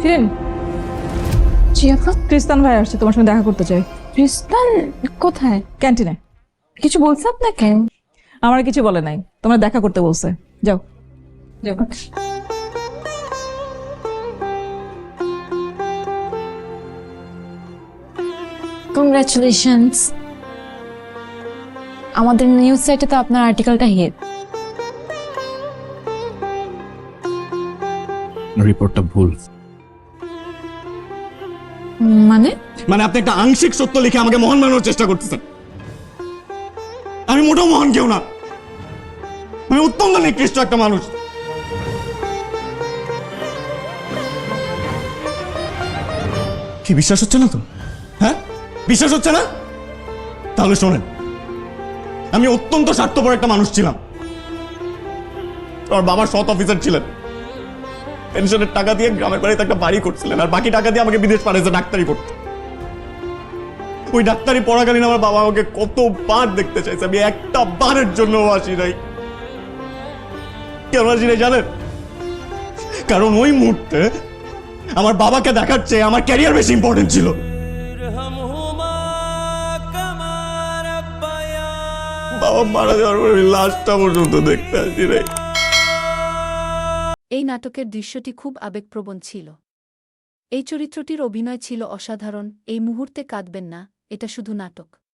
কিরেন, জি আপা। ক্রিস্তান ভাই আসছে, তোমার সঙ্গে দেখা করতে চাই। ক্রিস্তান কোথায়? ক্যান্টিনে। কিছু বলছে আপনাকে? আমার কিছু বলে নাই, তোমরা দেখা করতে বলছে। যাও যাও। কংগ্রাচুলেশনস, আমাদের নিউজ সাইটে তো আপনার আর্টিকেলটা হিট। রিপোর্টটা ভুল। মানে? মানে আপনি একটা আংশিক সত্য লিখে আমাকে মহান বানানোর চেষ্টা করতেছেন। আমি মোটেও মহান কেউ না, আমি অত্যন্ত নিকৃষ্ট একটা মানুষ। কি বিশ্বাস হচ্ছে না তো? হ্যাঁ, বিশ্বাস হচ্ছে না? তাহলে শোনেন, আমি অত্যন্ত স্বার্থপর একটা মানুষ ছিলাম। আমার বাবা সৎ অফিসার ছিলেন, পেনশনের টাকা দিয়ে গ্রামের বাড়িতে একটা বাড়ি করছিলেন, আর বাকি টাকা দিয়ে আমাকে বিদেশ পাঠাইছে ডাক্তারি পড়তে। ওই ডাক্তারি পড়াকালীন আমার বাবা আমাকে কতবার দেখতে চাইছে, আমি একটা বারের জন্য আসি নাই। কেন আসি নাই জানেন? কারণ ওই মুহূর্তে আমার বাবাকে দেখার চেয়ে আমার ক্যারিয়ার বেশি ইম্পর্টেন্ট ছিল। বাবা মারা যাওয়ার পরে লাশটা পর্যন্ত দেখতে আসি নাই। এই নাটকের দৃশ্যটি খুব আবেগপ্রবণ ছিল। এই চরিত্রটির অভিনয় ছিল অসাধারণ। এই মুহূর্তে কাঁদবেন না, এটা শুধু নাটক।